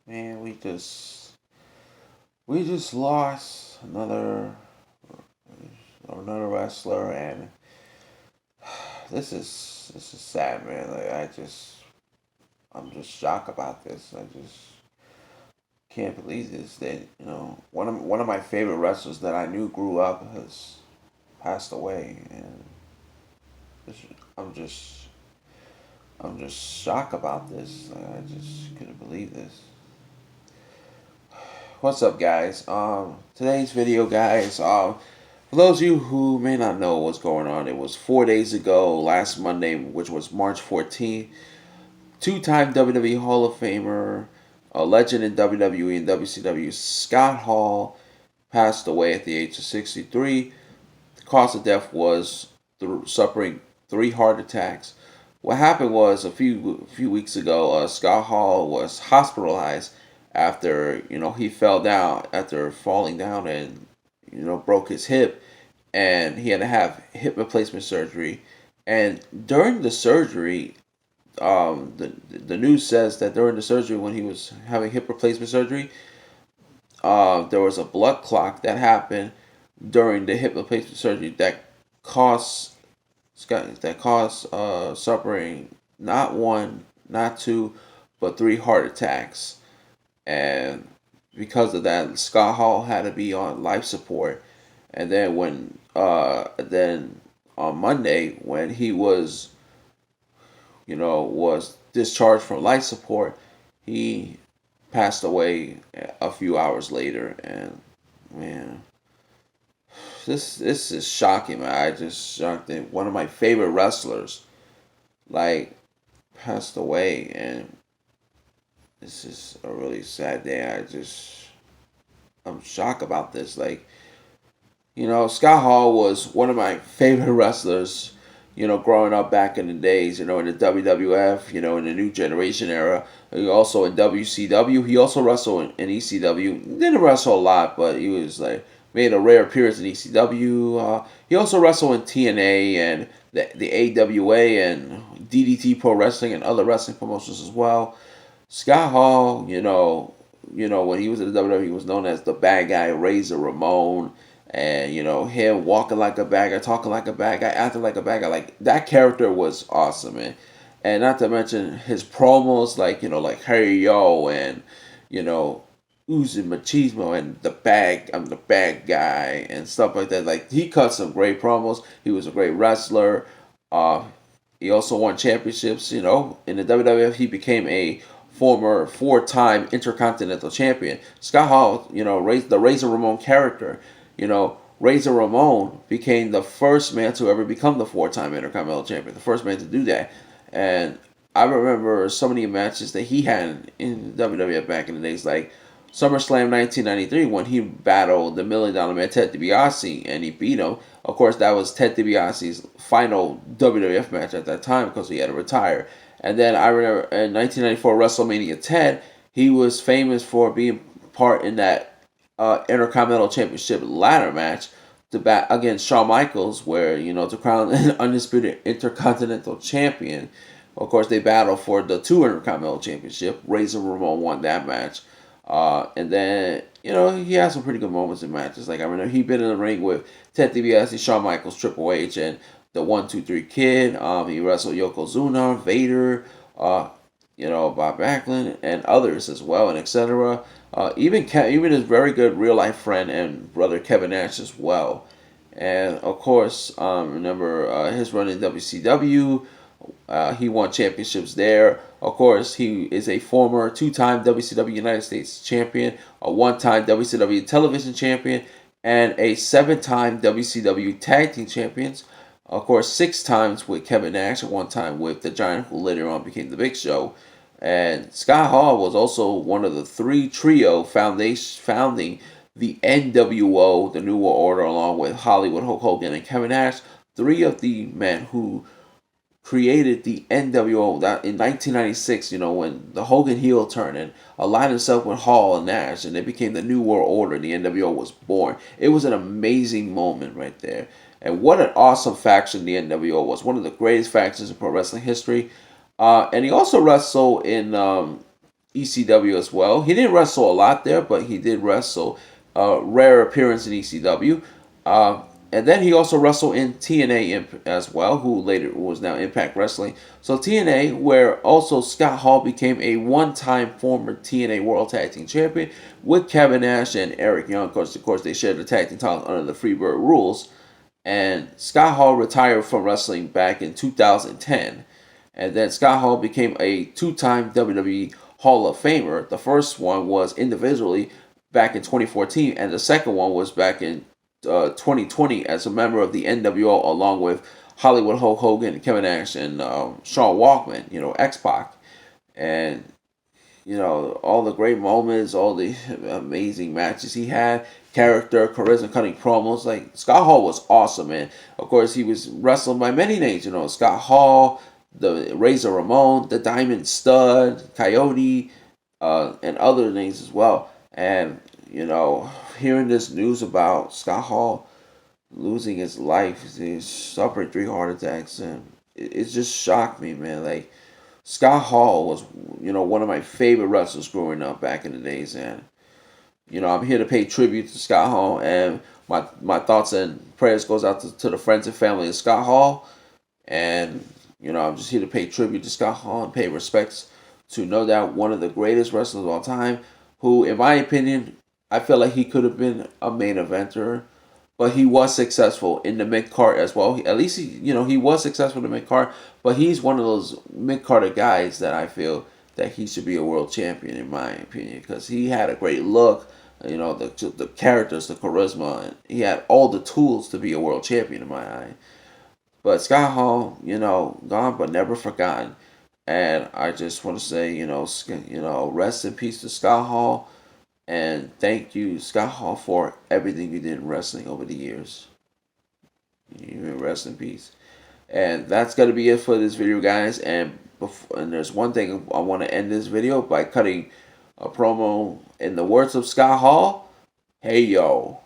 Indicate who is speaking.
Speaker 1: Man, we just lost another wrestler, and this is sad, man. Like I'm just shocked about this. I just can't believe this. That one of my favorite wrestlers that I knew grew up has passed away, and this, I'm just I'm just shocked about this. I just couldn't believe this. What's up, guys? Today's video, guys. For those of you who may not know what's going on, it was 4 days ago, last Monday, which was March 14th. Two-time WWE Hall of Famer, a legend in WWE and WCW, Scott Hall passed away at the age of 63. The cause of death was suffering 3 heart attacks. What happened was a few weeks ago, Scott Hall was hospitalized after he fell down after falling down and broke his hip, and he had to have hip replacement surgery. And during the surgery, the news says that during the surgery, when he was having hip replacement surgery, there was a blood clot that happened during the hip replacement surgery that caused suffering not one, not two, but 3 heart attacks. And because of that, Scott Hall had to be on life support. And then on Monday, when he was discharged from life support, he passed away a few hours later. And man, this is shocking, man. I just shocked that one of my favorite wrestlers like passed away, and this is a really sad day. I'm shocked about this. Like, Scott Hall was one of my favorite wrestlers, growing up back in the days, in the WWF, in the New Generation era. He also in WCW. He also wrestled in ECW. Didn't wrestle a lot, but he was like made a rare appearance in ECW. He also wrestled in TNA and the AWA and DDT Pro Wrestling and other wrestling promotions as well. Scott Hall, when he was in the WWE, he was known as the bad guy, Razor Ramon. And, him walking like a bad guy, talking like a bad guy, acting like a bad guy. Like, that character was awesome, man. And not to mention his promos, like Hey Yo and, oozing machismo and I'm the bad guy and stuff like that. Like, he cut some great promos. He was a great wrestler. Uh, he also won championships, In the WWF, he became a former 4-time intercontinental champion. Scott Hall, raised the Razor Ramon character. Razor Ramon became the first man to ever become the 4-time Intercontinental Champion, the first man to do that. And I remember so many matches that he had in WWF back in the days, like SummerSlam 1993 when he battled the $1 Million Man Ted DiBiase and he beat him. Of course, that was Ted DiBiase's final WWF match at that time because he had to retire. And then I remember in 1994 WrestleMania 10, he was famous for being part in that Intercontinental Championship ladder match to bat against Shawn Michaels, where to crown an undisputed Intercontinental Champion. Of course, they battled for the 2 Intercontinental Championship. Razor Ramon won that match, and then he had some pretty good moments in matches. Like I remember he been in the ring with Ted DiBiase, Shawn Michaels, Triple H, and the 1-2-3 Kid. He wrestled Yokozuna, Vader, Bob Backlund, and others as well, and etc. Even his very good real life friend and brother Kevin Nash as well, and of course, remember his run in WCW. He won championships there. Of course, he is a former 2-time WCW United States champion, a 1-time WCW television champion, and a 7-time WCW tag team champions. Of course, 6 times with Kevin Nash, and 1 time with the Giant, who later on became the Big Show. And Scott Hall was also one of the 3 trio founding the NWO, the New World Order, along with Hollywood Hulk Hogan and Kevin Nash. 3 of the men who created the NWO that in 1996, when the Hogan heel turn and aligned himself with Hall and Nash, and they became the New World Order. The NWO was born. It was an amazing moment right there. And what an awesome faction the NWO was. One of the greatest factions in pro wrestling history. And he also wrestled in ECW as well. He didn't wrestle a lot there, but he did wrestle a rare appearance in ECW. Uh, and then he also wrestled in TNA as well, who later was now Impact Wrestling. So TNA, where also Scott Hall became a one-time former TNA World Tag Team Champion with Kevin Nash and Eric Young. Of course, they shared the tag team titles under the Freebird rules. And Scott Hall retired from wrestling back in 2010. And then Scott Hall became a two-time WWE Hall of Famer. The first one was individually back in 2014, and the second one was back in 2020 as a member of the NWO, along with Hollywood Hulk Hogan, Kevin Nash, and Sean Walkman, X-Pac. And all the great moments, all the amazing matches he had, character, charisma, cutting promos. Like, Scott Hall was awesome, man. Of course, he was wrestled by many names, Scott Hall, the Razor Ramon, the Diamond Stud, Coyote, and other names as well. And, hearing this news about Scott Hall losing his life, he's suffering 3 heart attacks, and it just shocked me, man. Like, Scott Hall was, one of my favorite wrestlers growing up back in the days, and I'm here to pay tribute to Scott Hall, and my thoughts and prayers goes out to the friends and family of Scott Hall, and I'm just here to pay tribute to Scott Hall and pay respects to no doubt one of the greatest wrestlers of all time, who, in my opinion, I feel like he could have been a main eventer, but he was successful in the mid card as well. At least he was successful in the mid card, but he's one of those mid card guys that I feel that he should be a world champion, in my opinion, because he had a great look, the characters, the charisma, and he had all the tools to be a world champion in my eye. But Scott Hall, gone but never forgotten. And I just want to say, rest in peace to Scott Hall. And thank you, Scott Hall, for everything you did in wrestling over the years. You rest in peace. And that's going to be it for this video, guys. And there's one thing I want to end this video by cutting a promo in the words of Scott Hall. Hey, yo.